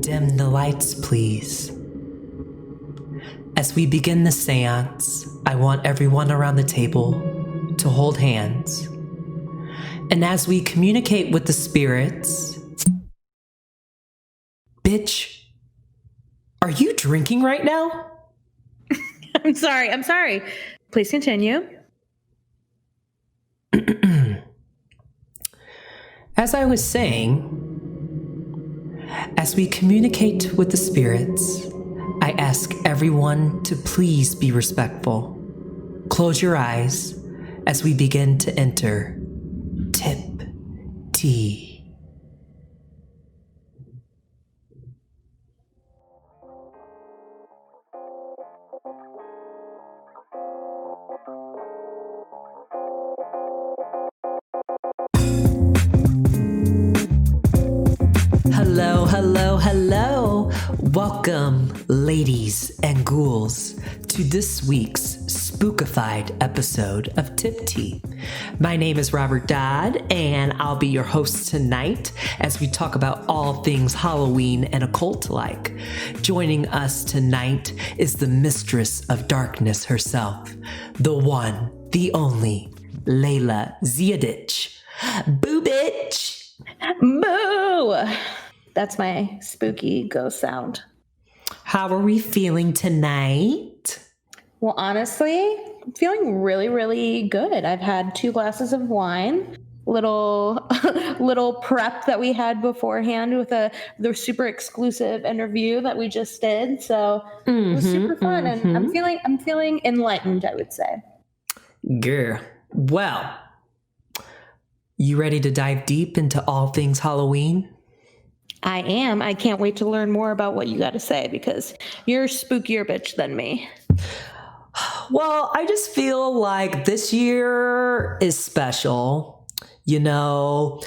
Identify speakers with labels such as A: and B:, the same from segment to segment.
A: Dim the lights, please. As we begin the seance, I want everyone around the table to hold hands. And as we communicate with the spirits... Bitch, are you drinking right now?
B: I'm sorry. Please continue.
A: As I was saying, as we communicate with the spirits, I ask everyone to please be respectful. Close your eyes as we begin to enter TipTea. Hello, hello, hello. Welcome, ladies and ghouls, to this week's spookified episode of TipTea. My name is Robert Dodd, and I'll be your host tonight as we talk about all things Halloween and occult-like. Joining us tonight is the mistress of darkness herself, the one, the only, Layla Ziadich. Boo, bitch!
B: Boo! That's my spooky ghost sound.
A: How are we feeling tonight?
B: Well, honestly, I'm feeling really, really good. I've had 2 glasses of wine, little prep that we had beforehand with the super exclusive interview that we just did. So it was super fun, and I'm feeling enlightened, I would say.
A: Girl. Well, you ready to dive deep into all things Halloween?
B: I am. I can't wait to learn more about what you got to say because you're a spookier bitch than me.
A: Well, I just feel like this year is special. You know,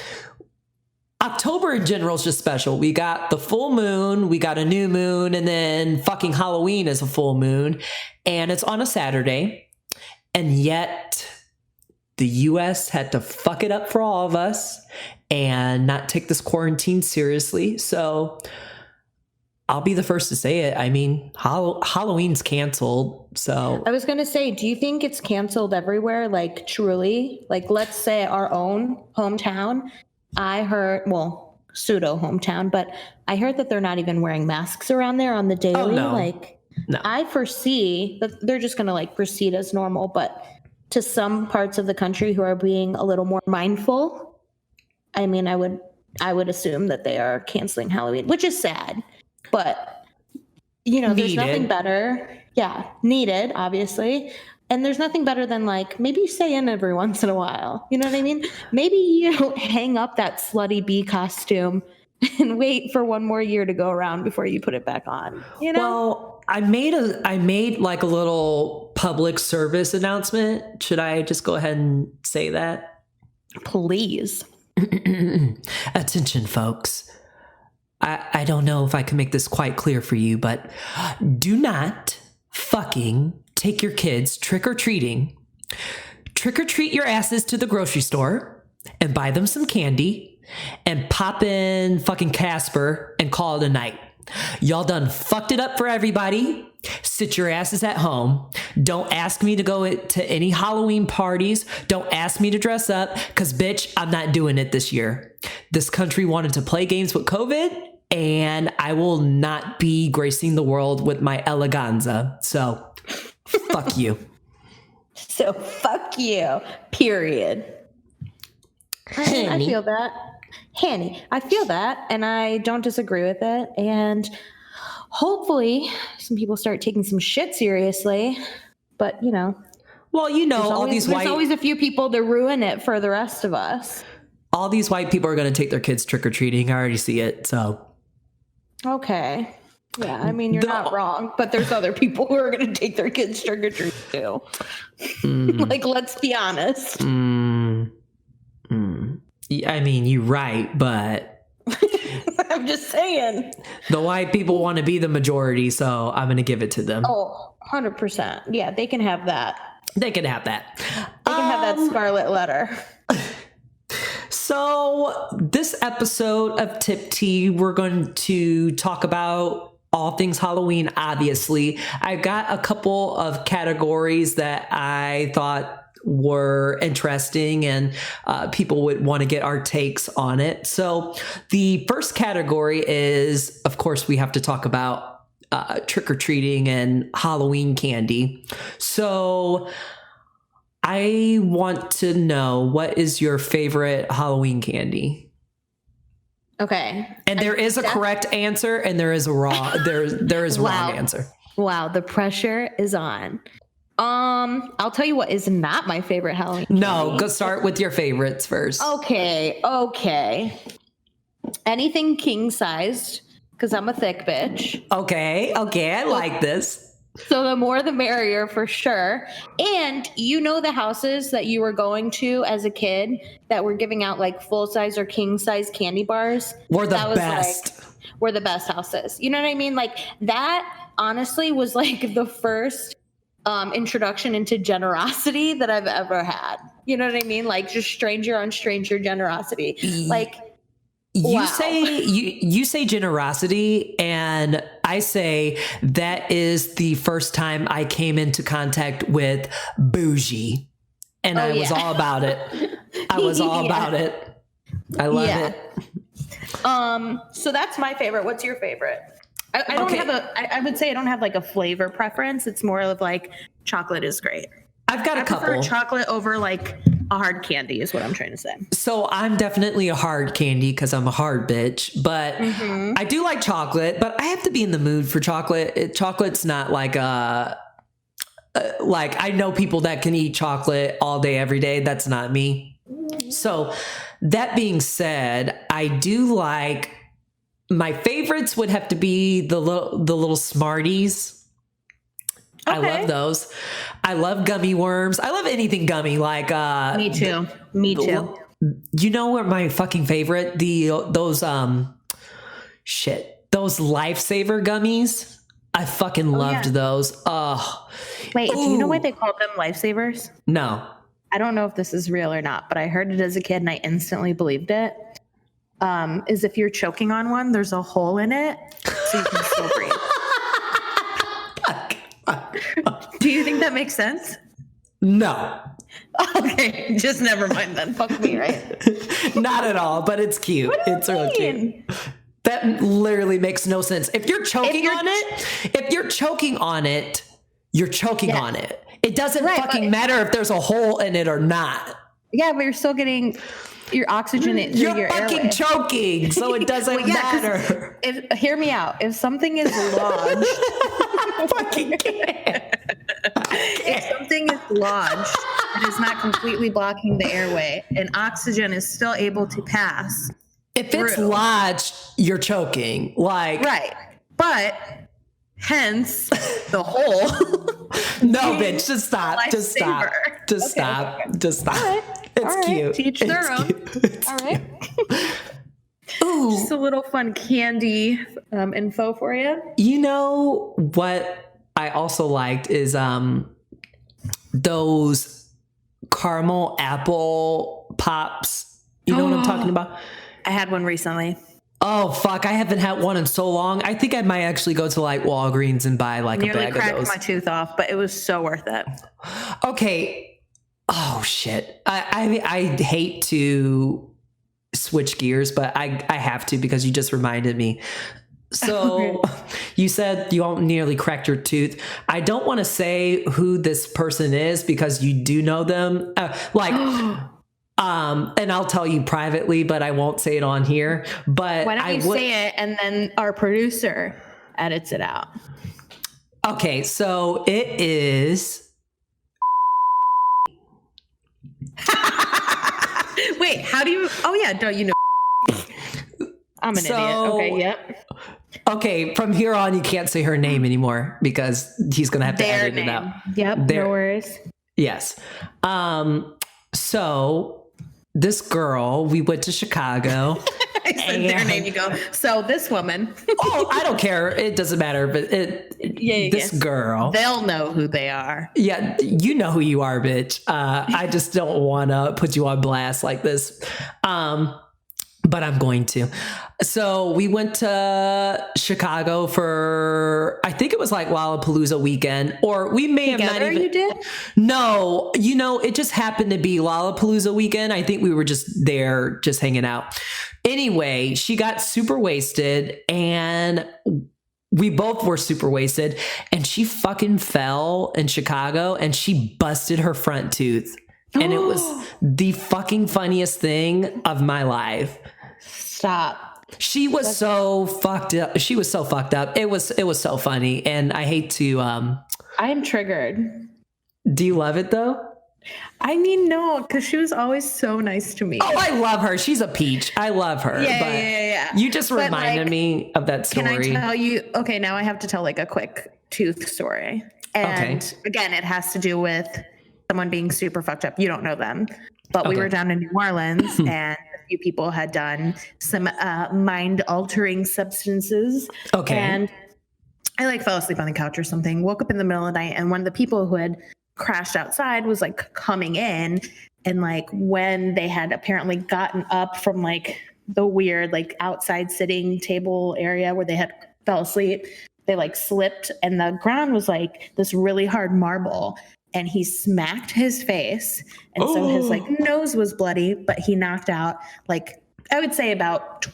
A: October in general is just special. We got the full moon, we got a new moon, and then fucking Halloween is a full moon. And it's on a Saturday. And yet the US had to fuck it up for all of us and not take this quarantine seriously. So I'll be the first to say it. I mean, Halloween's canceled. So
B: I was going to say, do you think it's canceled everywhere? Like truly, like let's say our own hometown. I heard, well, pseudo hometown, but I heard that they're not even wearing masks around there on the daily.
A: Oh, no.
B: No. I foresee that they're just going to like proceed as normal, but to some parts of the country who are being a little more mindful, I mean, I would assume that they are canceling Halloween, which is sad, but you know, there's nothing better. Yeah. Needed, obviously. And there's nothing better than like, maybe you stay in every once in a while. You know what I mean? Maybe you hang up that slutty bee costume and wait for one more year to go around before you put it back on. You know?
A: Well, I made like a little public service announcement. Should I just go ahead and say that?
B: Please.
A: Attention, folks. I don't know if I can make this quite clear for you, but do not fucking take your kids trick-or-treating. Trick-or-treat your asses to the grocery store and buy them some candy and pop in fucking Casper and call it a night. Y'all done fucked it up for everybody. Sit your asses at home. Don't ask me to go to any Halloween parties. Don't ask me to dress up because, bitch, I'm not doing it this year. This country wanted to play games with COVID, and I will not be gracing the world with my eleganza. So, fuck you.
B: So, fuck you, period. I feel that. Hanny, I feel that, and I don't disagree with it. And hopefully some people start taking some shit seriously. But, you know.
A: Well, you know,
B: there's always a few people to ruin it for the rest of us.
A: All these white people are going to take their kids trick-or-treating. I already see it, so.
B: Okay. Yeah, I mean, you're not wrong, but there's other people who are going to take their kids trick-or-treating too. Like, let's be honest.
A: I mean, you're right, but
B: I'm just saying.
A: The white people want to be the majority, so I'm going to give it to them.
B: Oh, 100%. Yeah, they can have that.
A: They can have that.
B: They can have that scarlet letter.
A: So this episode of TipTea, we're going to talk about all things Halloween, obviously. I got a couple of categories that I thought were interesting and people would want to get our takes on it. So the first category is, of course, we have to talk about trick-or-treating and Halloween candy. So I want to know, what is your favorite Halloween candy?
B: Okay.
A: And there is a correct answer and there is a wrong there is wrong answer.
B: Wow, the pressure is on. I'll tell you what is not my favorite Halloween candy.
A: No, go start with your favorites first.
B: Okay. Anything king sized, because I'm a thick bitch.
A: Okay, I like this.
B: So the more the merrier for sure. And you know the houses that you were going to as a kid that were giving out like full size or king size candy bars?
A: Were the best.
B: Were the best houses. You know what I mean? Like that honestly was like the first introduction into generosity that I've ever had. You know what I mean? Like just stranger on stranger generosity. Like
A: you say generosity, and I say that is the first time I came into contact with bougie, and I was all about it. I was all about it. I love it.
B: So that's my favorite. What's your favorite? I don't have I would say I don't have like a flavor preference. It's more of like chocolate is great.
A: I've got a couple.
B: I prefer chocolate over like a hard candy is what I'm trying to say.
A: So I'm definitely a hard candy because I'm a hard bitch, but I do like chocolate, but I have to be in the mood for chocolate. Chocolate's not like like I know people that can eat chocolate all day, every day. That's not me. So that being said, I do like, my favorites would have to be the little Smarties. Okay. I love those. I love gummy worms. I love anything gummy. Like
B: me too.
A: You know what my fucking favorite? Those Lifesaver gummies. I fucking loved those. Oh.
B: Wait, do you know why they called them lifesavers?
A: No.
B: I don't know if this is real or not, but I heard it as a kid and I instantly believed it. Is if you're choking on one, there's a hole in it so you can still breathe. Do you think that makes sense?
A: No.
B: Okay, just never mind then. Fuck me, right?
A: Not at all, but it's cute. It's really cute. That literally makes no sense. If you're choking on it, you're choking on it. It doesn't fucking matter if there's a hole in it or not.
B: Yeah, but you're still getting your oxygen in your
A: fucking
B: airway.
A: Choking, so it doesn't matter.
B: Hear me out. If something is lodged,
A: I fucking can't.
B: If something is lodged and is not completely blocking the airway, and oxygen is still able to pass.
A: If it's lodged, you're choking. Like
B: right, but hence the hole.
A: No, bitch, just stop. Just stop. Just stop. Just stop.
B: Right.
A: It's cute.
B: Teach their own. All right.
A: Ooh.
B: Just a little fun candy info for you.
A: You know what I also liked is those caramel apple pops. You know what I'm talking about?
B: I had one recently.
A: Oh, fuck. I haven't had one in so long. I think I might actually go to like Walgreens and buy like a bag of those.
B: Nearly cracked my tooth off, but it was so worth it.
A: Okay. Oh, shit. I hate to switch gears, but I have to because you just reminded me. So you said you nearly cracked your tooth. I don't want to say who this person is because you do know them. And I'll tell you privately, but I won't say it on here. But
B: why don't you say it and then our producer edits it out?
A: Okay, so it is.
B: Wait, how do you? Oh yeah, don't you know? I'm an idiot. Okay, yep.
A: Okay, from here on, you can't say her name anymore because he's gonna have to edit it out.
B: Yep, no worries.
A: Yes. So this girl, we went to Chicago
B: I said their name. You go, so this woman.
A: Oh, I don't care. It doesn't matter. But this girl.
B: They'll know who they are.
A: Yeah, you know who you are, bitch. I just don't want to put you on blast like this. But I'm going to. So we went to Chicago for, I think it was like Lollapalooza weekend, or we may
B: Together,
A: have not even.
B: You did?
A: No, it just happened to be Lollapalooza weekend. I think we were just there, just hanging out. Anyway, she got super wasted and we both were super wasted, and she fucking fell in Chicago and she busted her front tooth. And it was the fucking funniest thing of my life.
B: Stop.
A: She was so fucked up. She was so fucked up. It was so funny. And I hate to
B: I'm triggered.
A: Do you love it though?
B: I mean, no, because she was always so nice to me.
A: Oh, I love her. She's a peach. I love her.
B: Yeah.
A: You just reminded me of that story.
B: Can I tell you? Okay, now I have to tell like a quick tooth story. And again, it has to do with someone being super fucked up. You don't know them. But we were down in New Orleans and a few people had done some mind-altering substances. Okay. And I like fell asleep on the couch or something, woke up in the middle of the night, and one of the people who had crashed outside was like coming in. And like when they had apparently gotten up from like the weird like outside sitting table area where they had fell asleep, they like slipped and the ground was like this really hard marble. And he smacked his face. And so his like nose was bloody, but he knocked out like, I would say about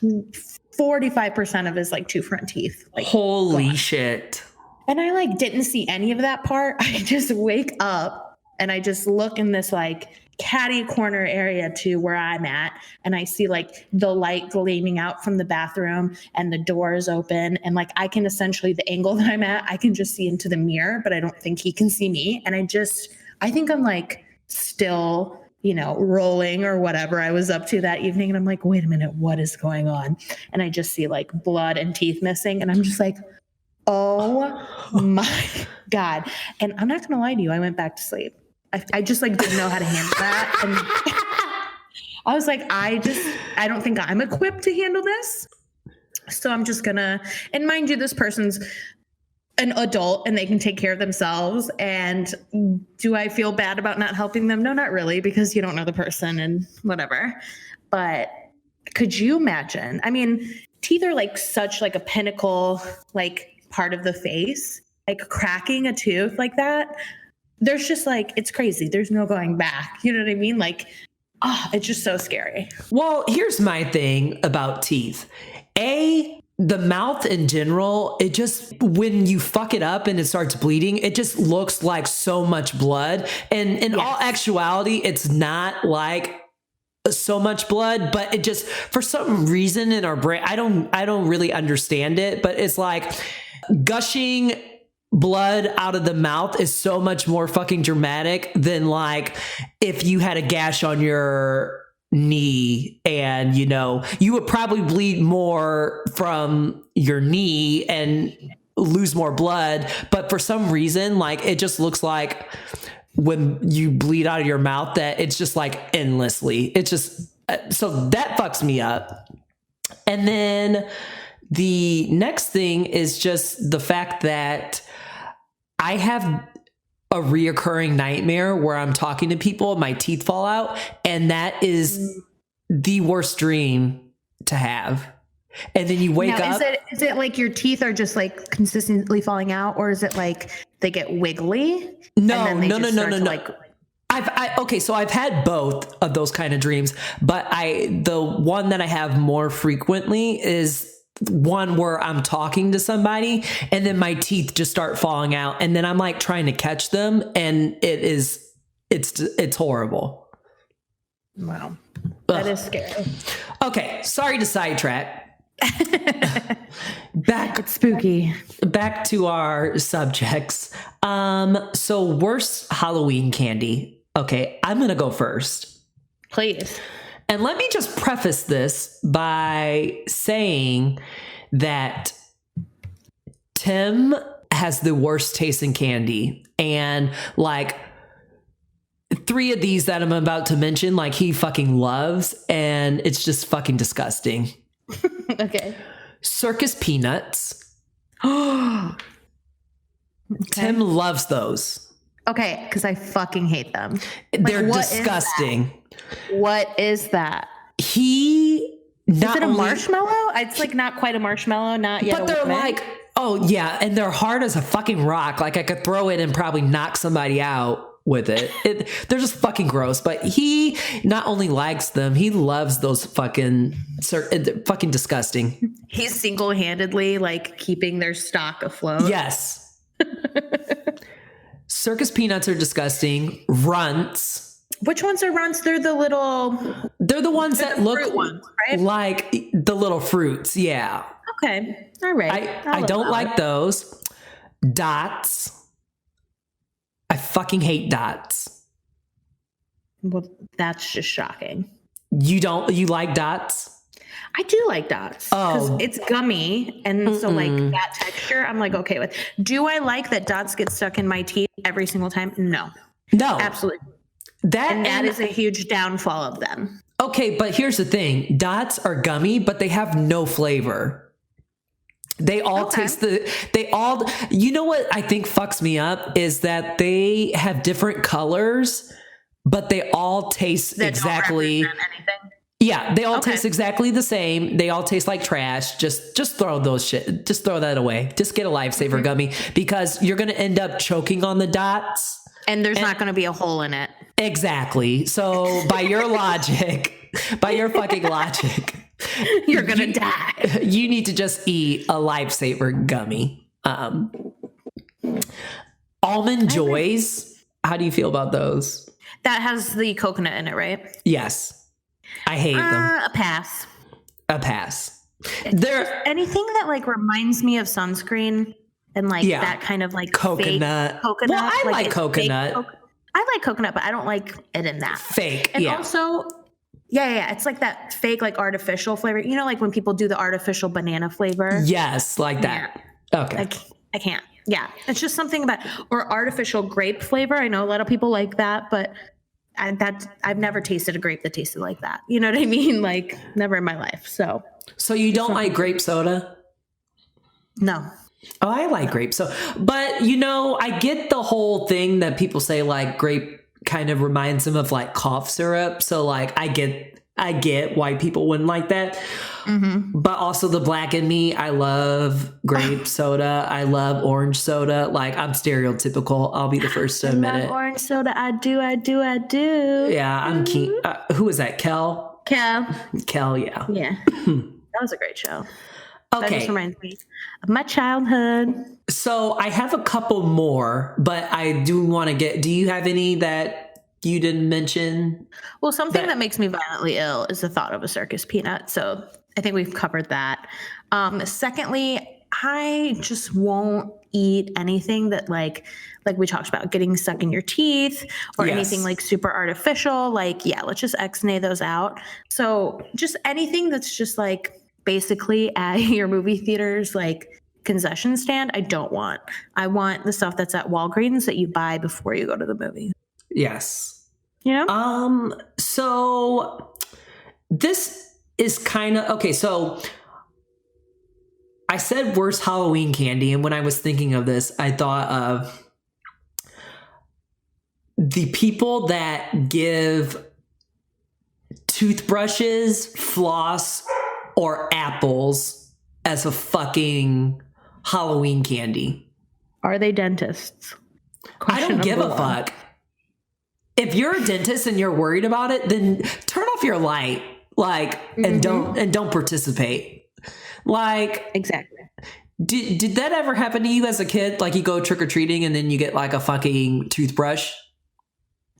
B: 45% of his like two front teeth. Like,
A: holy shit.
B: And I like didn't see any of that part. I just wake up and I just look in this like catty corner area to where I'm at. And I see like the light gleaming out from the bathroom and the doors open. And like, I can essentially, the angle that I'm at, I can just see into the mirror, but I don't think he can see me. And I think I'm like still, rolling or whatever I was up to that evening. And I'm like, wait a minute, what is going on? And I just see like blood and teeth missing. And I'm just like, oh my God. And I'm not going to lie to you. I went back to sleep. I just like didn't know how to handle that. And I was like, I don't think I'm equipped to handle this. So I'm just gonna, and mind you, this person's an adult and they can take care of themselves. And do I feel bad about not helping them? No, not really, because you don't know the person and whatever. But could you imagine? I mean, teeth are like such like a pinnacle, like part of the face, like cracking a tooth like that. There's just like, it's crazy. There's no going back. You know what I mean? Like, it's just so scary.
A: Well, here's my thing about teeth. The mouth in general, it just, when you fuck it up and it starts bleeding, it just looks like so much blood. And in all actuality, it's not like so much blood, but it just, for some reason in our brain, I don't really understand it, but it's like gushing blood out of the mouth is so much more fucking dramatic than like if you had a gash on your knee and you would probably bleed more from your knee and lose more blood, but for some reason like it just looks like when you bleed out of your mouth that it's just like endlessly. It's just, so that fucks me up. And then the next thing is just the fact that I have a reoccurring nightmare where I'm talking to people, my teeth fall out, and that is the worst dream to have. And then you wake up.
B: Is it like your teeth are just like consistently falling out, or is it like they get wiggly?
A: No. So I've had both of those kind of dreams, but the one that I have more frequently is one where I'm talking to somebody and then my teeth just start falling out and then I'm like trying to catch them and it's horrible.
B: Wow. That is scary.
A: Okay. Sorry to sidetrack.
B: It's spooky.
A: Back to our subjects. So worst Halloween candy. Okay. I'm going to go first.
B: Please.
A: And let me just preface this by saying that Tim has the worst taste in candy. And like 3 of these that I'm about to mention, like he fucking loves. And it's just fucking disgusting.
B: Okay.
A: Circus peanuts.
B: Okay.
A: Tim loves those.
B: Okay, because I fucking hate them.
A: They're
B: what
A: disgusting.
B: What is that?
A: He
B: Is it a marshmallow? It's like not quite a marshmallow, not yet.
A: But they're like, oh yeah, and they're hard as a fucking rock. Like I could throw it and probably knock somebody out with it. They're just fucking gross. But he not only likes them, he loves those fucking disgusting.
B: He's single-handedly like keeping their stock afloat.
A: Yes. Circus peanuts are disgusting. Runts.
B: Which ones are runts? They're the
A: ones that look
B: fruit ones, right?
A: like the little fruits. Yeah.
B: Okay. All right.
A: I don't like those. Dots. I fucking hate dots.
B: Well, that's just shocking.
A: You like dots?
B: I do like dots because it's gummy, and so like that texture, I'm like okay with. Do I like that dots get stuck in my teeth every single time? No, absolutely. That is a huge downfall of them.
A: Okay, but here's the thing: dots are gummy, but they have no flavor. They all taste you know what I think fucks me up is that they have different colors, but they all taste exactly.
B: Don't represent anything.
A: Yeah, they all taste exactly the same. They all taste like trash. Just throw those shit. Just throw that away. Just get a Lifesaver gummy because you're going to end up choking on the dots.
B: And there's not going to be a hole in it.
A: Exactly. So by your fucking logic,
B: you're going to die.
A: You need to just eat a Lifesaver gummy. Almond Joys. How do you feel about those?
B: That has the coconut in it, right?
A: Yes. I hate them.
B: A pass.
A: They're
B: anything that like reminds me of sunscreen and like that kind of like
A: coconut.
B: Fake coconut.
A: Well, I like coconut.
B: I like coconut, but I don't like it in that.
A: Fake.
B: And also, yeah. It's like that fake, like artificial flavor. You know, like when people do the artificial banana flavor.
A: Yes, like that. Yeah. Okay.
B: I can't. Yeah. It's just something about or artificial grape flavor. I know a lot of people like that, but I've never tasted a grape that tasted like that. You know what I mean? Like never in my life. So
A: you don't like grape soda?
B: No.
A: Oh, I like grape soda. But I get the whole thing that people say like grape kind of reminds them of like cough syrup. So like I get why people wouldn't like that. Mm-hmm. But also the black in me, I love grape soda. I love orange soda. Like I'm stereotypical. I'll be the first to admit it.
B: Orange soda. I do.
A: Yeah, I'm keen. Who is that? Kel, yeah.
B: Yeah. That was a great show.
A: Okay.
B: That just reminds me of my childhood.
A: So I have a couple more, but I do want to do you have any that you didn't mention?
B: Well, something that makes me violently ill is the thought of a circus peanut. So I think we've covered that. Secondly, I just won't eat anything that like we talked about getting stuck in your teeth or anything like super artificial. Like, let's just X-nay those out. So just anything that's just like basically at your movie theaters, like concession stand, I don't want. I want the stuff that's at Walgreens that you buy before you go to the movie.
A: Yes.
B: Yeah.
A: So this is kind of okay. So I said worst Halloween candy, and when I was thinking of this, I thought of the people that give toothbrushes, floss, or apples as a fucking Halloween candy.
B: Are they dentists?
A: I don't give a fuck. If you're a dentist and you're worried about it, then turn off your light, and don't participate. Like,
B: exactly.
A: Did that ever happen to you as a kid? Like you go trick or treating and then you get like a fucking toothbrush?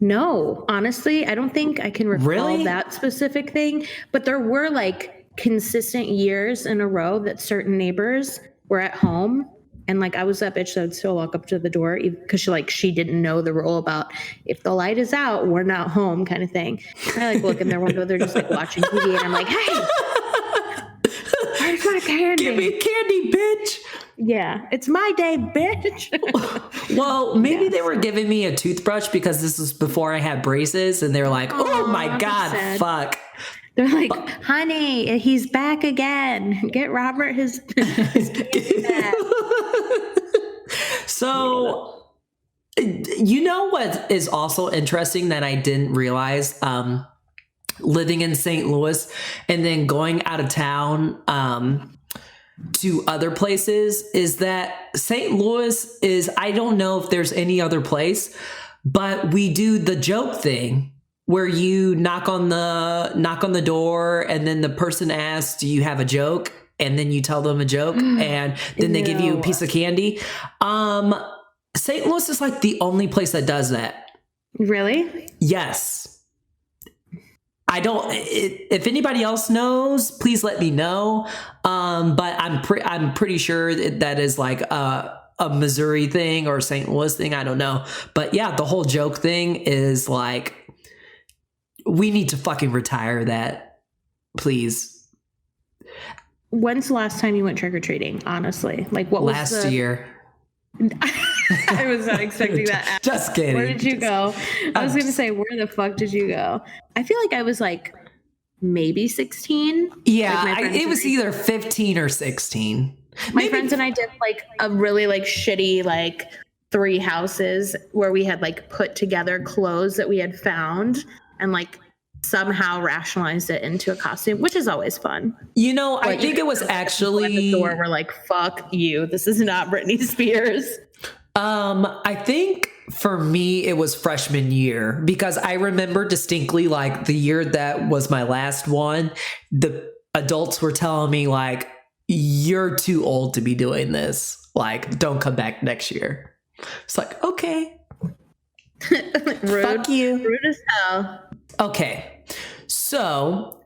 B: No, honestly, I don't think I can recall that specific thing. But there were like consistent years in a row that certain neighbors were at home. And like I was that bitch that would still walk up to the door because she didn't know the rule about if the light is out, we're not home kind of thing. And I like look in their window, they're just like watching TV, and I'm like, hey, where's my candy?
A: Give me candy, bitch.
B: Yeah, it's my day, bitch.
A: Well, maybe they were giving me a toothbrush because this was before I had braces, and they were like, oh my God, fuck.
B: They're like, honey, he's back again. Get Robert his candy back.
A: So, you know what is also interesting that I didn't realize? Living in St. Louis and then going out of town to other places is that St. Louis is, I don't know if there's any other place, but we do the joke thing where you knock on the door and then the person asks, do you have a joke? And then you tell them a joke and then they give you a piece of candy. St. Louis is like the only place that does that.
B: Really?
A: Yes. I don't. If anybody else knows, please let me know. But I'm pretty sure that is like a Missouri thing or St. Louis thing. I don't know. But yeah, the whole joke thing is like, we need to fucking retire that, please.
B: When's the last time you went trick or treating? Honestly, like what was
A: last year?
B: I was not expecting that.
A: Just kidding.
B: Where did you go? I was going to say, where the fuck did you go? I feel like I was like maybe 16.
A: Yeah,
B: like
A: it was either 15 or 16.
B: My friends and I did like a really like shitty like 3 houses where we had like put together clothes that we had found and like somehow rationalized it into a costume, which is always fun.
A: You know, I think it was actually
B: the door. We're like, fuck you. This is not Britney Spears.
A: I think for me, it was freshman year because I remember distinctly like the year that was my last one. The adults were telling me like, you're too old to be doing this. Like, don't come back next year. It's like, okay.
B: Rude.
A: Fuck you.
B: Rude as hell.
A: Okay. So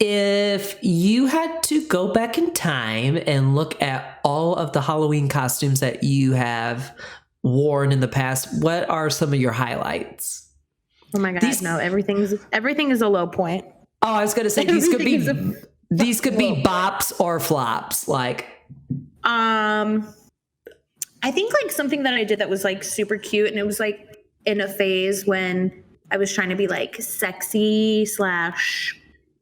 A: if you had to go back in time and look at all of the Halloween costumes that you have worn in the past, what are some of your highlights?
B: Oh my God. No, everything is a low point.
A: Oh, I was going to say these could be bops or flops. Like,
B: I think like something that I did that was like super cute. And it was like in a phase when I was trying to be like sexy /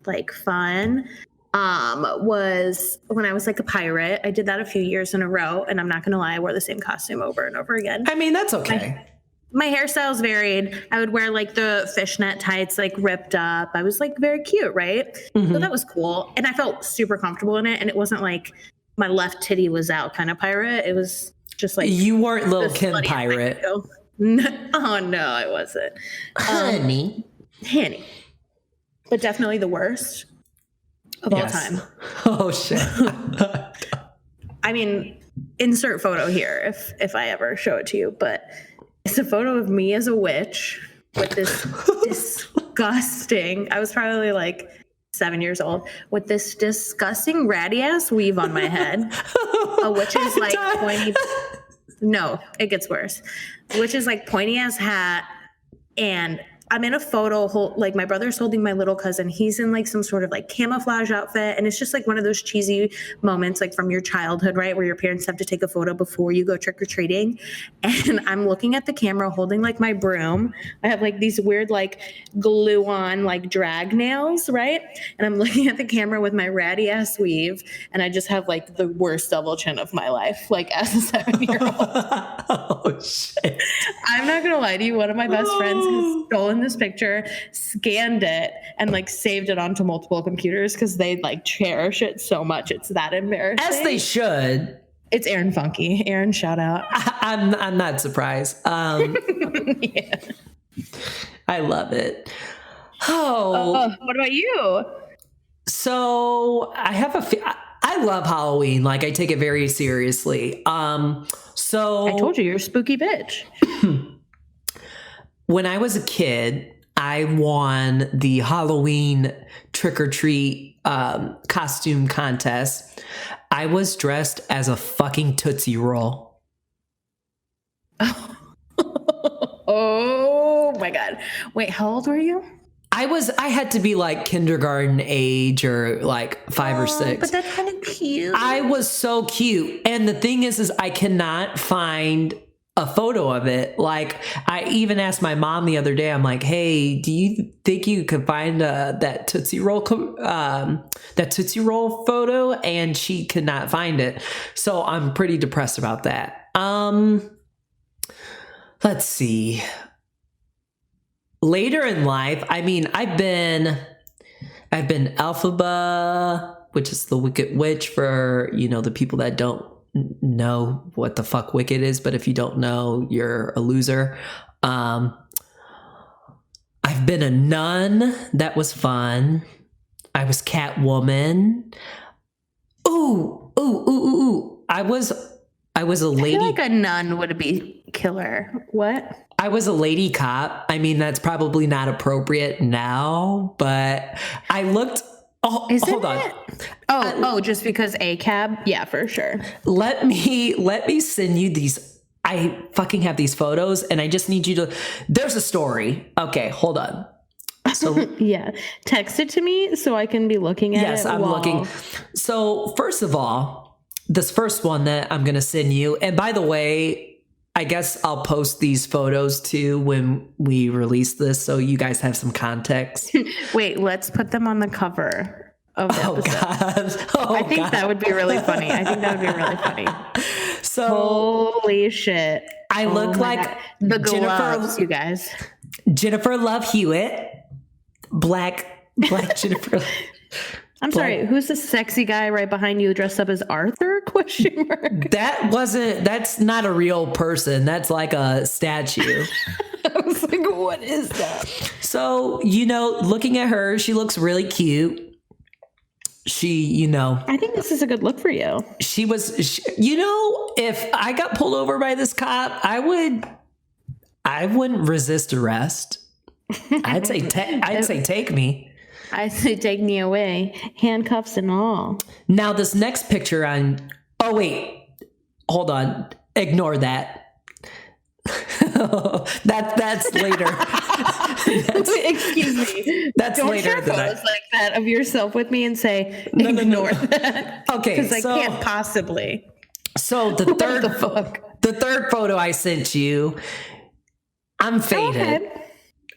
B: like fun, was when I was like a pirate. I did that a few years in a row, and I'm not gonna lie, I wore the same costume over and over again.
A: I mean, that's okay.
B: My hairstyles varied. I would wear like the fishnet tights, like ripped up. I was like very cute, right?
A: Mm-hmm.
B: So that was cool, and I felt super comfortable in it. And it wasn't like my left titty was out kind of pirate. It was just like,
A: you weren't Little Kim pirate.
B: No, oh no, I wasn't.
A: Honey.
B: But definitely the worst of all time.
A: Oh shit.
B: I mean, insert photo here if I ever show it to you, but it's a photo of me as a witch with this disgusting, I was probably like 7 years old, with this disgusting ratty ass weave on my head. A witch's like pointy. No, it gets worse. Which is like pointy ass hat, and I'm in a photo, like my brother's holding my little cousin. He's in like some sort of like camouflage outfit. And it's just like one of those cheesy moments like from your childhood, right? Where your parents have to take a photo before you go trick-or-treating. And I'm looking at the camera holding like my broom. I have like these weird like glue on like drag nails, right? And I'm looking at the camera with my ratty ass weave. And I just have like the worst double chin of my life, like as a 7-year-old.
A: Oh shit.
B: I'm not going to lie to you. One of my best friends has stolen this picture, scanned it, and like saved it onto multiple computers because they like cherish it so much. It's that embarrassing.
A: As they should.
B: It's Aaron Funky. Aaron, shout out.
A: I'm not surprised.
B: Yeah.
A: I love it. Oh,
B: what about you?
A: So I love Halloween. Like I take it very seriously. So
B: I told you, you're a spooky bitch.
A: When I was a kid, I won the Halloween trick-or-treat costume contest. I was dressed as a fucking Tootsie Roll.
B: Oh my God. Wait, how old were you?
A: I had to be like kindergarten age or like 5 or 6.
B: But that's kind of cute.
A: I was so cute. And the thing is I cannot find a photo of it. Like, I even asked my mom the other day, I'm like, hey, do you think you could find that Tootsie Roll photo? And she could not find it. So I'm pretty depressed about that. Let's see. Later in life, I mean, I've been Elphaba, which is the Wicked Witch for, the people that don't know what the fuck Wicked is, but if you don't know, you're a loser. I've been a nun. That was fun. I was Catwoman. Ooh. I was a lady.
B: I feel like a nun would be killer. What?
A: I was a lady cop. I mean, that's probably not appropriate now, but I looked. Oh, hold on.
B: Just because a cab? Yeah, for sure.
A: Let me send you these. I fucking have these photos, and I just need you to. There's a story. Okay, hold on. So
B: yeah, text it to me so I can be looking at it.
A: Yes, I'm looking. So first of all, this first one that I'm gonna send you, and by the way, I guess I'll post these photos too when we release this, so you guys have some context.
B: Wait, let's put them on the cover of the episode.
A: God.
B: I think that would be really funny. So, holy shit!
A: I look like
B: God. The gloves, you guys.
A: Jennifer Love Hewitt, black Jennifer.
B: I'm sorry, who's the sexy guy right behind you dressed up as Arthur? Question mark.
A: That's not a real person. That's like a statue.
B: I was like, what is that?
A: So, looking at her, she looks really cute.
B: I think this is a good look for you.
A: If I got pulled over by this cop, I wouldn't resist arrest. I'd say take me.
B: I say take me away, handcuffs and all.
A: Now this next picture oh wait, hold on, ignore that. That's later.
B: Excuse me.
A: That's
B: Don't
A: later.
B: share photos like that of yourself with me and say ignore that.
A: Okay,
B: because I can't possibly.
A: So the third photo I sent you, I'm faded.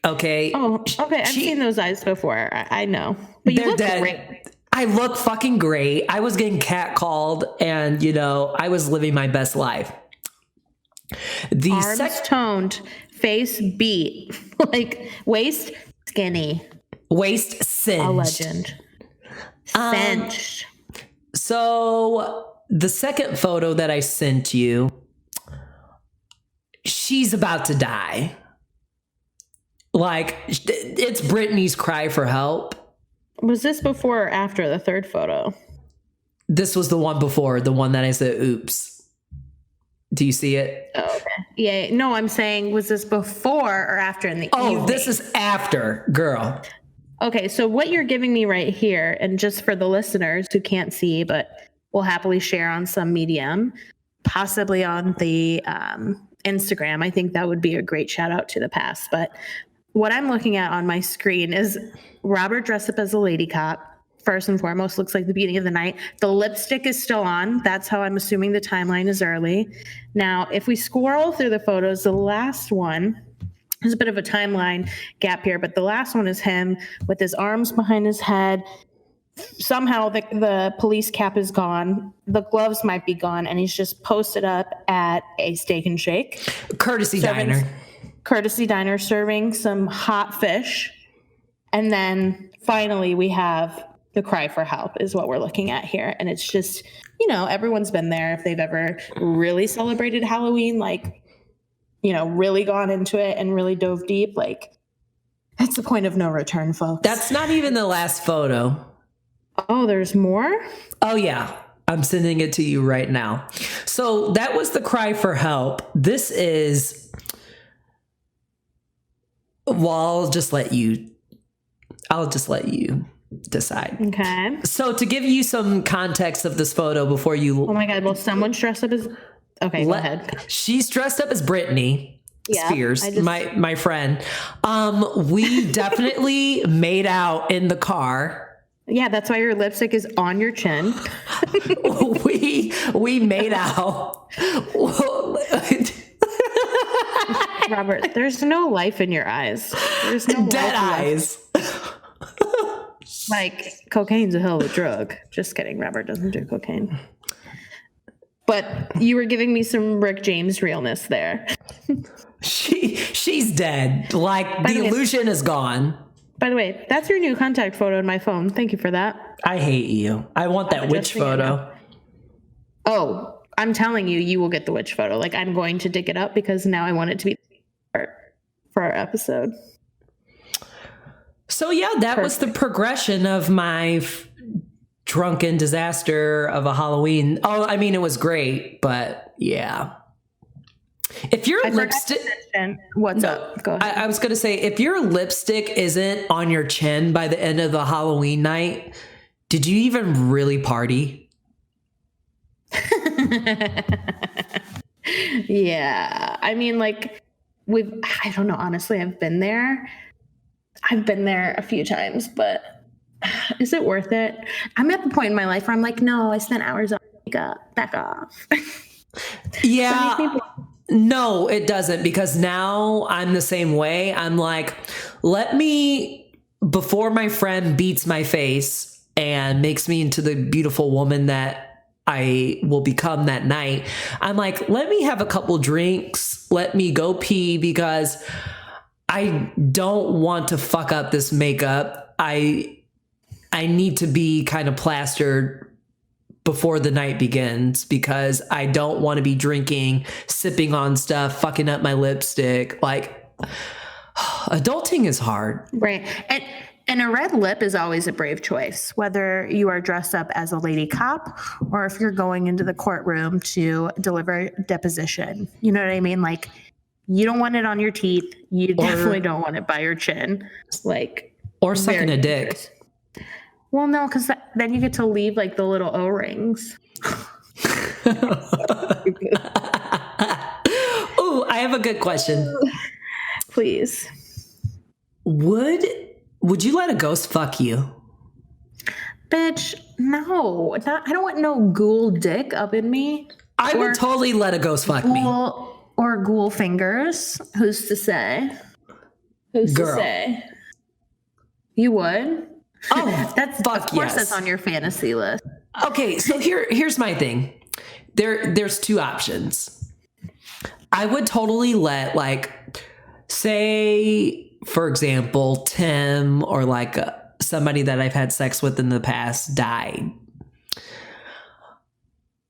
A: Okay.
B: Oh, okay. I've seen those eyes before. I know. But you look great.
A: I look fucking great. I was getting catcalled and, I was living my best life.
B: Arms toned, face beat, like waist skinny.
A: Waist singed.
B: A legend. Cinched.
A: So the second photo that I sent you, she's about to die. Like, it's Britney's cry for help.
B: Was this before or after the third photo?
A: This was the one before, the one that I said, oops. Do you see it?
B: Oh, okay. Yeah. No, I'm saying, was this before or after in the evening?
A: Oh, this is after, girl.
B: Okay, so what you're giving me right here, and just for the listeners who can't see, but will happily share on some medium, possibly on the Instagram. I think that would be a great shout out to the past. But what I'm looking at on my screen is Robert dressed up as a lady cop. First and foremost, looks like the beginning of the night. The lipstick is still on. That's how I'm assuming the timeline is early. Now, if we scroll through the photos, the last one, there's a bit of a timeline gap here, but the last one is him with his arms behind his head. Somehow the police cap is gone. The gloves might be gone, and he's just posted up at a Steak and Shake.
A: Courtesy diner
B: serving some hot fish. And then finally we have the cry for help is what we're looking at here. And it's just, everyone's been there if they've ever really celebrated Halloween, like, really gone into it and really dove deep. Like, it's the point of no return, folks.
A: That's not even the last photo.
B: Oh, there's more?
A: Oh, yeah. I'm sending it to you right now. So that was the cry for help. This is... Well, I'll just let you decide.
B: Okay.
A: So to give you some context of this photo before you...
B: Oh my God. Well, someone's dressed up as... Okay, go ahead.
A: She's dressed up as Britney Spears, my friend. We definitely made out in the car.
B: Yeah, that's why your lipstick is on your chin.
A: we made out.
B: Robert, there's no life in your eyes. There's no
A: Dead
B: life
A: eyes.
B: Like, cocaine's a hell of a drug. Just kidding. Robert doesn't do cocaine. But you were giving me some Rick James realness there.
A: She's dead. Like, the illusion is gone.
B: By the way, that's your new contact photo in my phone. Thank you for that.
A: I hate you. I want that witch photo.
B: Oh, I'm telling you, you will get the witch photo. Like, I'm going to dig it up because now I want it to be part for our episode.
A: So yeah, that was the progression of my drunken disaster of a Halloween. Oh, I mean, it was great, but yeah. If your lipstick,
B: what's up? Go ahead.
A: I was gonna say, if your lipstick isn't on your chin by the end of the Halloween night, did you even really party?
B: Yeah, I mean, like, I don't know, honestly, I've been there a few times, but is it worth it? I'm at the point in my life where I'm like, no, I spent hours on makeup, back off.
A: Yeah. No, it doesn't, because now I'm the same way. I'm like, before my friend beats my face and makes me into the beautiful woman that I will become that night, I'm like, let me have a couple drinks. Let me go pee, because I don't want to fuck up this makeup. I need to be kind of plastered before the night begins, because I don't want to be drinking, sipping on stuff, fucking up my lipstick. Like, adulting is hard.
B: Right. And a red lip is always a brave choice, whether you are dressed up as a lady cop or if you're going into the courtroom to deliver deposition. You know what I mean? Like, you don't want it on your teeth. You definitely don't want it by your chin. Like,
A: or sucking a dick.
B: Well, no, because then you get to leave like the little O-rings.
A: Ooh, I have a good question.
B: Please.
A: Would you let a ghost fuck you?
B: Bitch, no. I don't want no ghoul dick up in me.
A: I would totally let a ghost fuck me.
B: Or ghoul fingers. Who's to say? Who's
A: Girl.
B: to say? You would?
A: Oh,
B: that's
A: fuck,
B: of course
A: yes.
B: That's on your fantasy list.
A: Okay, so here's my thing. There's two options. I would totally let, like, say, for example, Tim or like somebody that I've had sex with in the past died.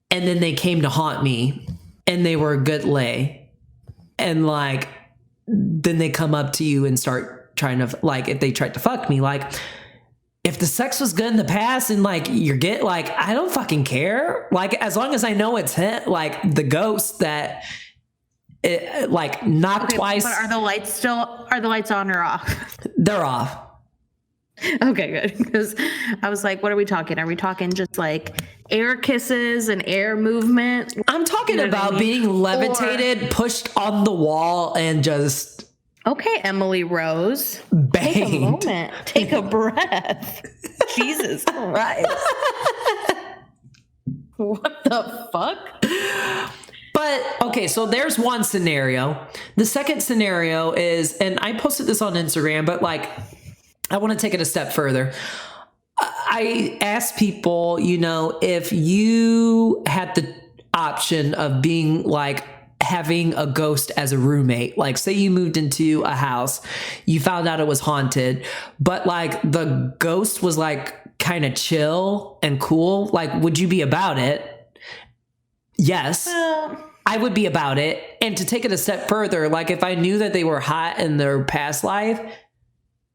A: And then they came to haunt me and they were a good lay. And like, then they come up to you and start trying to, like, if they tried to fuck me, like, if the sex was good in the past and like you're I don't fucking care. Like, as long as I know it's him, like the ghost that it like knocked twice.
B: But are the lights on or off?
A: They're off.
B: Okay, good. Because I was like, what are we talking? Are we talking just like air kisses and air movement?
A: I'm talking about being levitated, pushed on the wall, and just...
B: Okay, Emily Rose.
A: Banged.
B: Take a moment. Take a breath. Jesus Christ. What the fuck?
A: But, okay, so there's one scenario. The second scenario is, and I posted this on Instagram, but like, I want to take it a step further. I asked people, if you had the option of being like, having a ghost as a roommate, like say you moved into a house, you found out it was haunted, but like the ghost was like kind of chill and cool, like would you be about it? Yes, I would be about it. And to take it a step further, like if I knew that they were hot in their past life,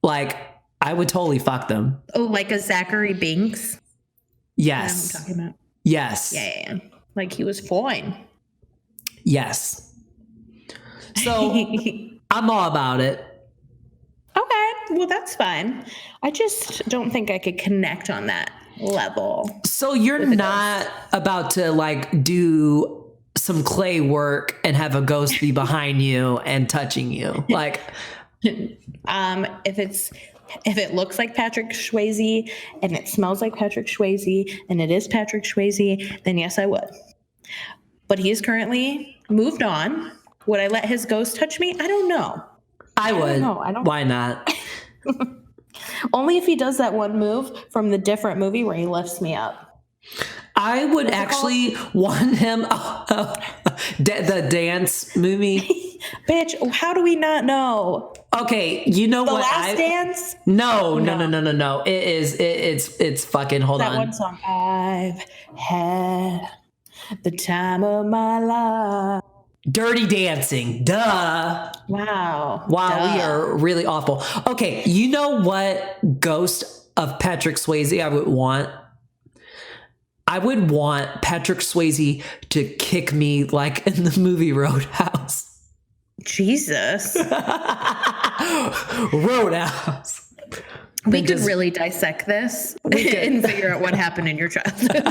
A: like I would totally fuck them.
B: Oh, like a Zachary Binks?
A: Yes.
B: I'm talking about.
A: Yes.
B: Yeah. Like he was fine.
A: Yes. So I'm all about it.
B: Okay. Well, that's fine. I just don't think I could connect on that level.
A: So you're not about to like do some clay work and have a ghost be behind you and touching you. Like,
B: if it looks like Patrick Swayze and it smells like Patrick Swayze and it is Patrick Swayze, then yes, I would. But he's currently moved on Would I let his ghost touch me? I don't know.
A: I would.
B: know. I don't-
A: Why not?
B: Only if he does that one move from the different movie where he lifts me up.
A: I would actually want him the dance movie.
B: Bitch, how do we not know?
A: Okay, you know
B: The
A: what?
B: Last Dance?
A: No. It's fucking. Hold
B: That
A: on.
B: one song. I've had the time of my life.
A: Dirty Dancing. Duh.
B: Wow.
A: We are really awful. Okay, you know what ghost of Patrick Swayze I would want? I would want Patrick Swayze to kick me like in the movie Roadhouse.
B: Jesus.
A: Roadhouse.
B: We could really dissect this and figure out what happened in your childhood.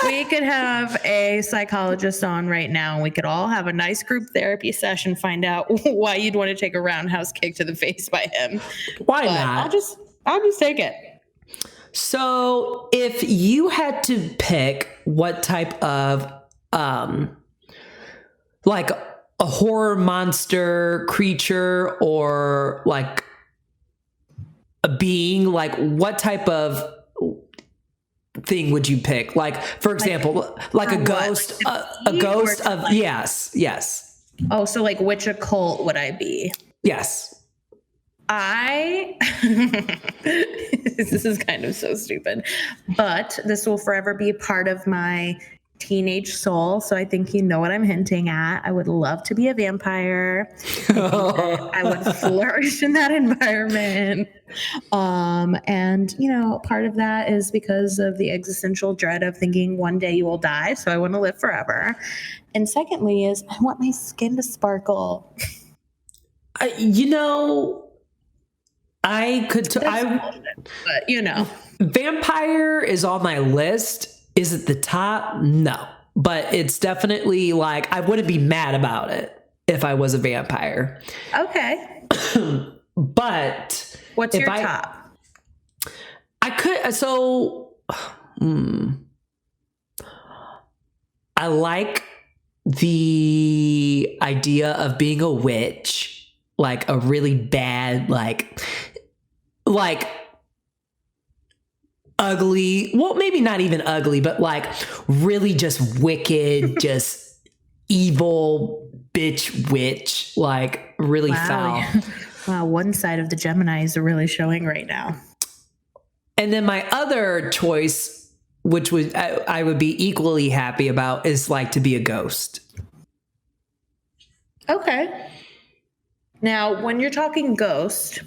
B: We could have a psychologist on right now, and we could all have a nice group therapy session, find out why you'd want to take a roundhouse kick to the face by him.
A: Why not?
B: I'll just take it.
A: So if you had to pick what type of like a horror monster creature or like a being, like what type of thing would you pick? Like, for example, like a ghost, a ghost of, like, yes.
B: Oh, so like which occult would I be?
A: Yes.
B: This is kind of so stupid, but this will forever be a part of my teenage soul. So I think you know what I'm hinting at. I would love to be a vampire. I would flourish in that environment. And you know, part of that is because of the existential dread of thinking one day you will die. So I want to live forever. And secondly is I want my skin to sparkle.
A: I could,
B: but you know,
A: vampire is on my list. Is it the top? No, but it's definitely like, I wouldn't be mad about it if I was a vampire.
B: Okay.
A: But
B: what's your top?
A: I could, I like the idea of being a witch, like a really bad, like ugly, well, maybe not even ugly, but like really just wicked, just evil bitch witch, like really foul.
B: Wow, one side of the Geminis are really showing right now.
A: And then my other choice, which I would be equally happy about, is like to be a ghost.
B: Okay. Now, when you're talking ghost,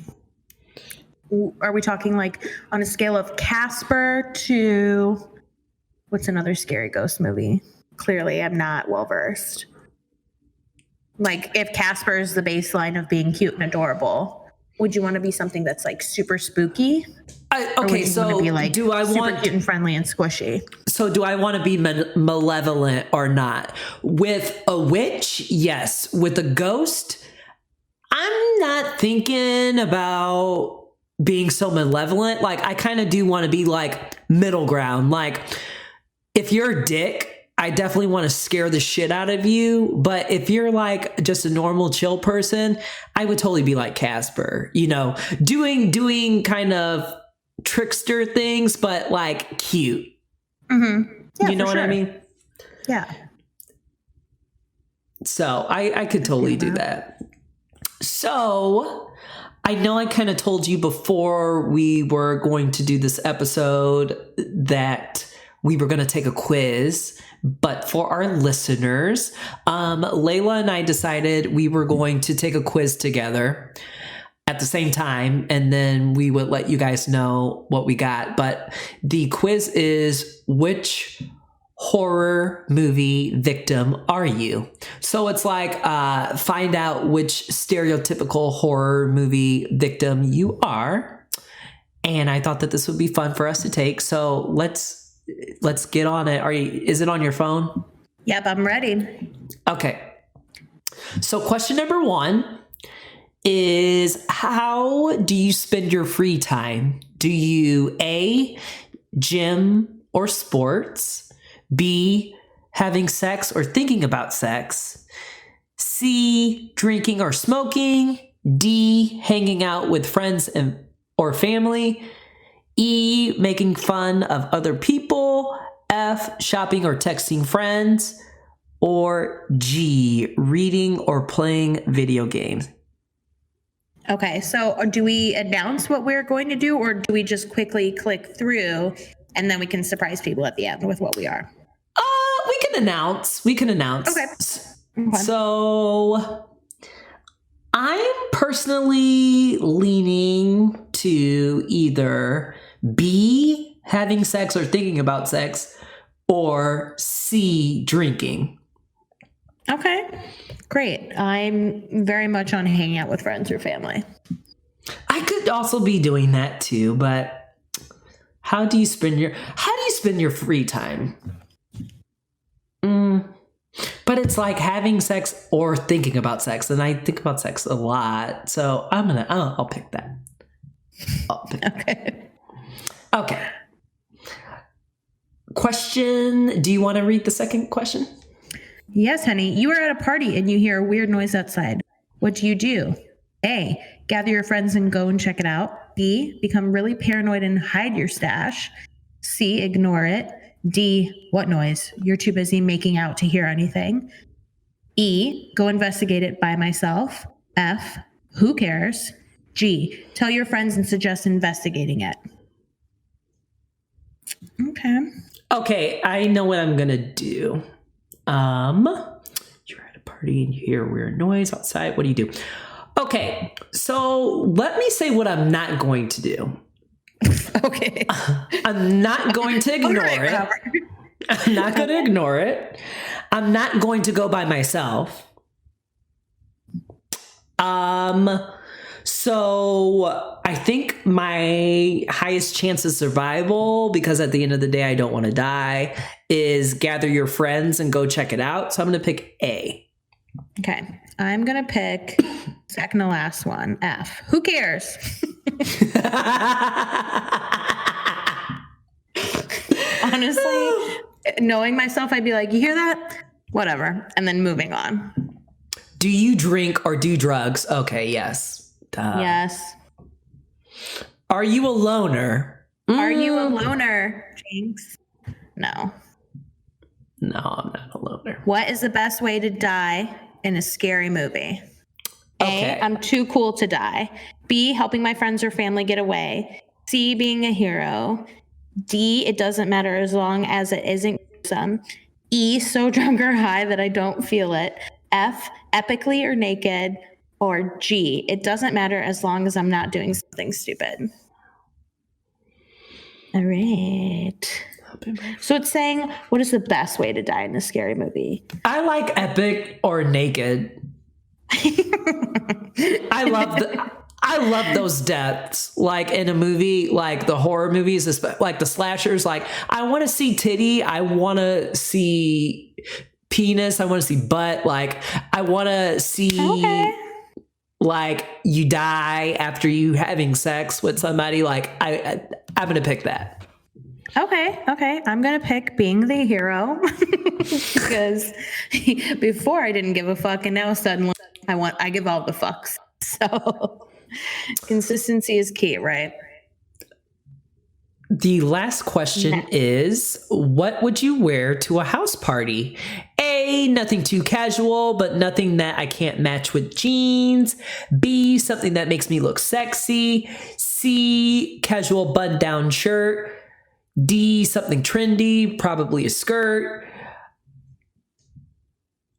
B: are we talking like on a scale of Casper to what's another scary ghost movie? Clearly, I'm not well versed. Like if Casper is the baseline of being cute and adorable, would you want to be something that's like super spooky?
A: Okay, so
B: be like
A: do I want
B: cute and friendly and squishy?
A: So do I want to be malevolent or not? With a witch, yes. With a ghost, I'm not thinking about being so malevolent. Like I kind of do want to be like middle ground. Like if you're a dick, I definitely want to scare the shit out of you. But if you're like just a normal chill person, I would totally be like Casper, you know, doing kind of trickster things, but like cute.
B: Mm-hmm. Yeah,
A: you know what I mean?
B: Yeah.
A: So I could totally do that. So I know I kind of told you before we were going to do this episode that we were going to take a quiz, but for our listeners, Layla and I decided we were going to take a quiz together at the same time, and then we would let you guys know what we got. But the quiz is, which horror movie victim are you? So it's like, find out which stereotypical horror movie victim you are. And I thought that this would be fun for us to take. So let's get on it. Is it on your phone?
B: Yep, I'm ready.
A: Okay. So question number 1 is, how do you spend your free time? Do you A, gym or sports, B, having sex or thinking about sex. C, drinking or smoking. D, hanging out with friends or family. E, making fun of other people. F, shopping or texting friends. Or G, reading or playing video games.
B: Okay, so do we announce what we're going to do, or do we just quickly click through and then we can surprise people at the end with what we are?
A: We can announce.
B: Okay.
A: So I'm personally leaning to either B, having sex or thinking about sex, or C, drinking.
B: Okay, great. I'm very much on hanging out with friends or family.
A: I could also be doing that too, but how do you spend your free time? But it's like having sex or thinking about sex, and I think about sex a lot, so I'll pick that. Okay. Question, do you want to read the second question?
B: Yes, honey. You are at a party and you hear a weird noise outside. What do? A, gather your friends and go and check it out. B, become really paranoid and hide your stash. C, ignore it. D, what noise? You're too busy making out to hear anything. E, go investigate it by myself. F, who cares? G, tell your friends and suggest investigating it. Okay,
A: I know what I'm gonna do. You're at a party and you hear a weird noise outside. What do you do? Okay, so let me say what I'm not going to do.
B: Okay.
A: I'm not going to ignore it. I'm not going to ignore it. I'm not going to go by myself. So I think my highest chance of survival, because at the end of the day, I don't want to die, is gather your friends and go check it out. So I'm going to pick A.
B: Okay. I'm going to pick second to last one, F. Who cares? Honestly, knowing myself, I'd be like, you hear that? Whatever. And then moving on.
A: Do you drink or do drugs? Okay, yes.
B: Yes.
A: Are you a loner?
B: Are you a loner, Jinx? No.
A: No, I'm not a loner.
B: What is the best way to die in a scary movie?
A: Okay.
B: A, I'm too cool to die. B, helping my friends or family get away. C, being a hero. D, it doesn't matter as long as it isn't gruesome. E, so drunk or high that I don't feel it. F, epically or naked. Or G, it doesn't matter as long as I'm not doing something stupid. All right. So it's saying, what is the best way to die in a scary movie?
A: I like epic or naked. I love those deaths. Like in a movie, like the horror movies, like the slashers. Like I want to see titty. I want to see penis. I want to see butt. Like I want to see like you die after you having sex with somebody. Like I'm gonna pick that.
B: Okay. I'm going to pick being the hero because before I didn't give a fuck and now suddenly I give all the fucks. So consistency is key, right?
A: The last question is, what would you wear to a house party? A, nothing too casual, but nothing that I can't match with jeans. B, something that makes me look sexy. C, casual button-down shirt. D, something trendy, probably a skirt.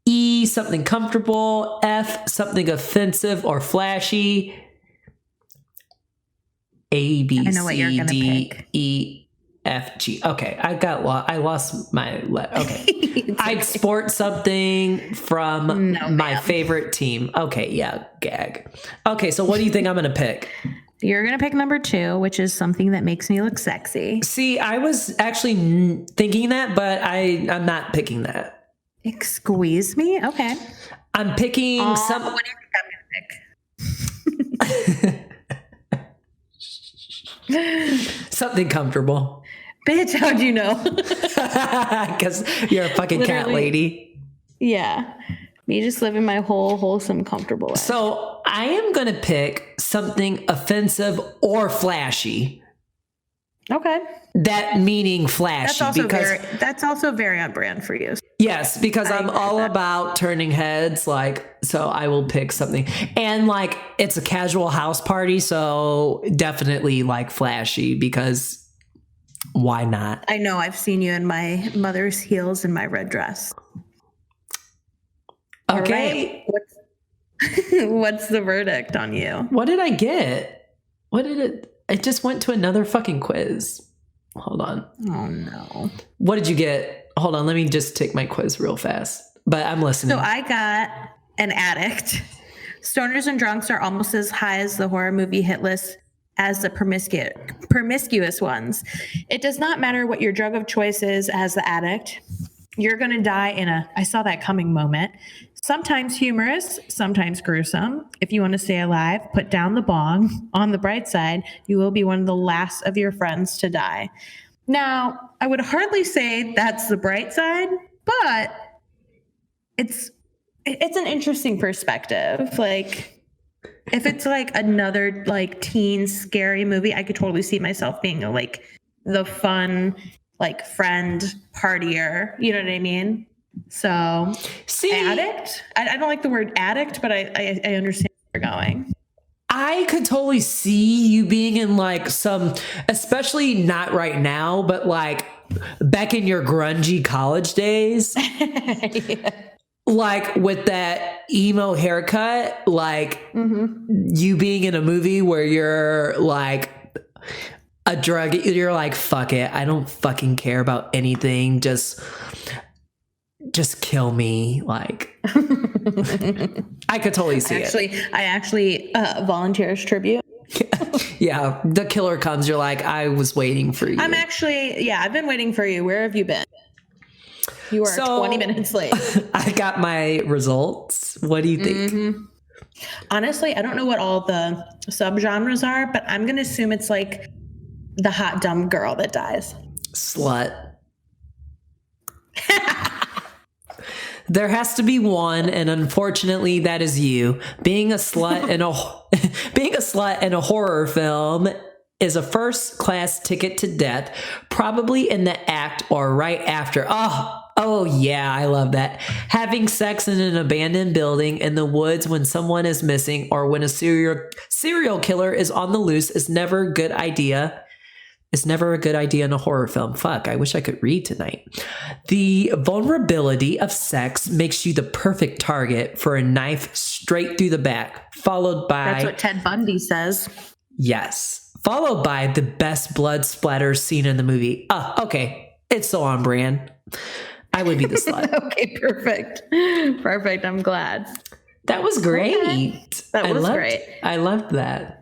A: E, something comfortable. F, something offensive or flashy. A, B, C, D, E, F, G. Okay, I lost my. Okay, I'd sport something from my favorite team. Okay, yeah, gag. Okay, so what do you think I'm gonna pick?
B: You're going to pick number 2, which is something that makes me look sexy.
A: See, I was actually thinking that, but I'm not picking that.
B: Squeeze me? Okay.
A: I'm picking some.
B: What do you think I'm going to pick?
A: Something comfortable.
B: Bitch, how'd you know?
A: Because you're a fucking cat
B: Literally.
A: lady.
B: Yeah. Me just living my whole wholesome, comfortable life.
A: So I am going to pick something offensive or flashy.
B: Okay.
A: That meaning flashy.
B: That's also very on brand for you.
A: Yes, because I'm all about turning heads. Like, so I will pick something. And like, it's a casual house party. So definitely like flashy, because why not?
B: I know, I've seen you in my mother's heels and my red dress.
A: Okay.
B: All right. What's the verdict on you?
A: What did I get? It just went to another fucking quiz. Hold on.
B: Oh no.
A: What did you get? Hold on. Let me just take my quiz real fast. But I'm listening.
B: So I got an addict. Stoners and drunks are almost as high as the horror movie hit list as the promiscuous ones. It does not matter what your drug of choice is as the addict. You're going to die in a I saw that coming moment. Sometimes humorous, sometimes gruesome. If you want to stay alive, put down the bong. On the bright side, you will be one of the last of your friends to die. Now, I would hardly say that's the bright side, but it's an interesting perspective. Like, if it's like another like teen scary movie, I could totally see myself being like the fun like friend partier. You know what I mean? So, addict. I don't like the word addict, but I understand where you're going.
A: I could totally see you being in like some, especially not right now, but like back in your grungy college days. Yeah. Like with that emo haircut, like you being in a movie where you're like a drug, you're like, fuck it. I don't fucking care about anything. Just kill me. Like, I could totally see it.
B: I actually volunteer as tribute.
A: Yeah. The killer comes. You're like, I was waiting for you.
B: I've been waiting for you. Where have you been? You are 20 minutes late.
A: I got my results. What do you think?
B: Honestly, I don't know what all the subgenres are, but I'm going to assume it's like the hot, dumb girl that dies.
A: Slut. There has to be one, and unfortunately, that is you. Being a slut in a horror film is a first-class ticket to death, probably in the act or right after. Oh yeah, I love that. Having sex in an abandoned building in the woods when someone is missing or when a serial killer is on the loose is never a good idea. It's never a good idea in a horror film. Fuck, I wish I could read tonight. The vulnerability of sex makes you the perfect target for a knife straight through the back, followed by...
B: That's what Ted Bundy says.
A: Yes. Followed by the best blood splatter scene in the movie. Okay. It's so on brand. I would be the slut.
B: Okay, perfect. Perfect. I'm glad.
A: That was great.
B: Okay. That was great.
A: I loved that.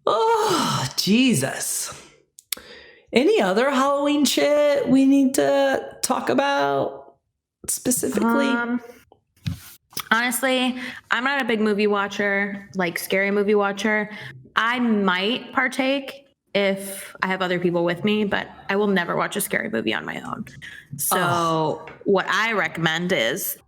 A: Oh, Jesus. Any other Halloween shit we need to talk about specifically?
B: Honestly, I'm not a big movie watcher, like scary movie watcher. I might partake if I have other people with me, but I will never watch a scary movie on my own. So what I recommend is,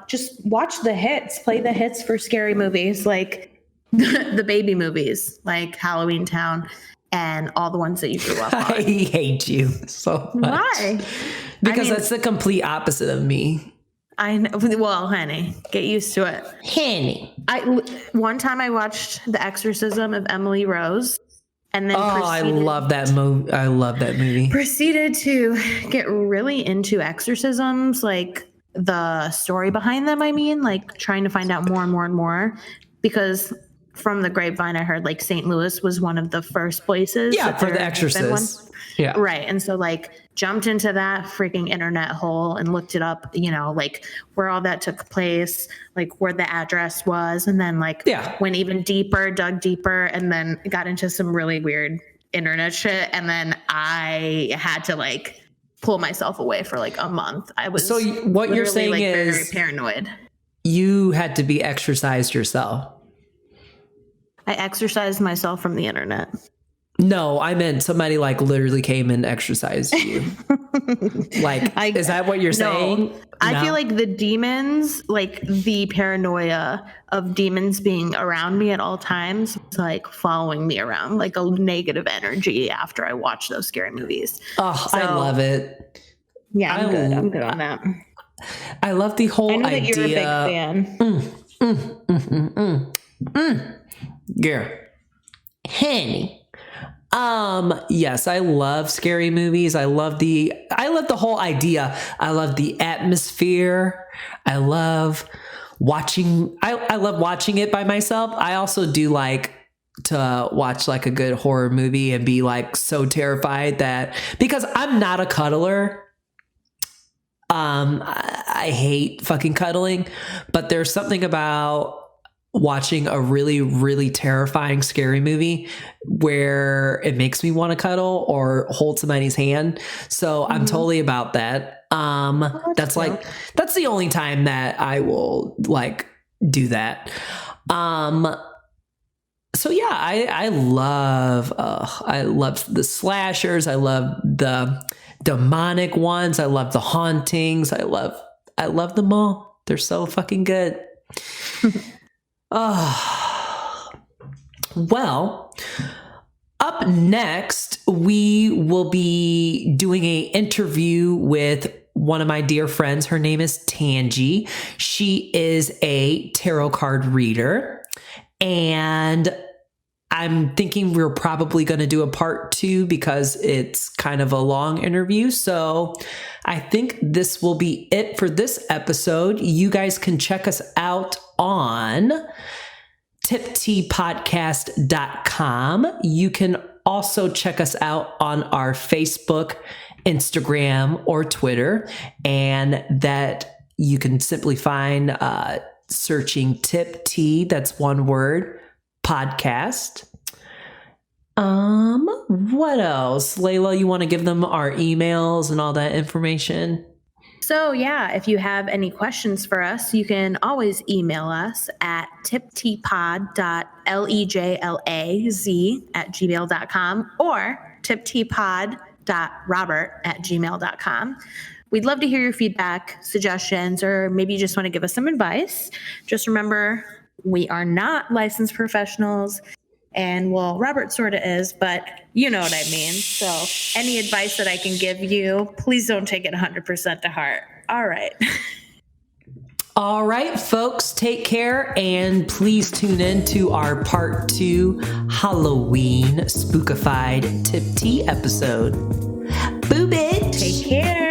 B: just watch the hits, play the hits for scary movies, like the baby movies, like Halloween Town and all the ones that you grew up on.
A: I hate you so much.
B: Why?
A: Because that's the complete opposite of me.
B: I know. Well, honey, get used to it.
A: Honey.
B: One time I watched The Exorcism of Emily Rose, and then
A: I love that movie. I love that movie.
B: Proceeded to get really into exorcisms, like the story behind them. I mean, like trying to find out more and more and more, because from the grapevine I heard like St. Louis was one of the first places.
A: Yeah, for The Exorcist. Yeah.
B: Right. And so like jumped into that freaking internet hole and looked it up, like where all that took place, like where the address was, and then like went even deeper, dug deeper, and then got into some really weird internet shit. And then I had to like pull myself away for like a month. I was
A: what you're saying
B: like,
A: is
B: very paranoid.
A: You had to be exorcised yourself.
B: I exorcised myself from the internet.
A: No, I meant somebody like literally came and exercised you. Like, is that what you're saying?
B: I feel like the demons, like the paranoia of demons being around me at all times, was like following me around, like a negative energy after I watch those scary movies.
A: Oh, I love it.
B: Yeah, I'm good on that.
A: I love the whole idea.
B: I know that you're a big fan.
A: Yeah. Henny. Yes, I love scary movies. I love the whole idea. I love the atmosphere. I love watching it by myself. I also do like to watch like a good horror movie and be like so terrified that, because I'm not a cuddler. I hate fucking cuddling, but there's something about watching a really, really terrifying, scary movie where it makes me want to cuddle or hold somebody's hand. So I'm totally about that. That's the only time that I will like do that. So yeah, I love the slashers. I love the demonic ones. I love the hauntings. I love them all. They're so fucking good. Well, up next, we will be doing an interview with one of my dear friends. Her name is Tangi. She is a tarot card reader, and I'm thinking we're probably going to do a part 2 because it's kind of a long interview. So I think this will be it for this episode. You guys can check us out on TipTeaPodcast.com. You can also check us out on our Facebook, Instagram, or Twitter. And that you can simply find searching TipTea, that's one word, podcast. What else? Layla, you want to give them our emails and all that information?
B: So yeah, if you have any questions for us, you can always email us at tipteapod.lejlaz@gmail.com or tipteapod.robert@gmail.com. We'd love to hear your feedback, suggestions, or maybe you just want to give us some advice. Just remember, we are not licensed professionals. And well, Robert sort of is, but you know what I mean. So any advice that I can give you, please don't take it 100% to heart. All right.
A: All right, folks, take care. And please tune in to our part 2 Halloween spookified TipTea episode. Boobage.
B: Take care.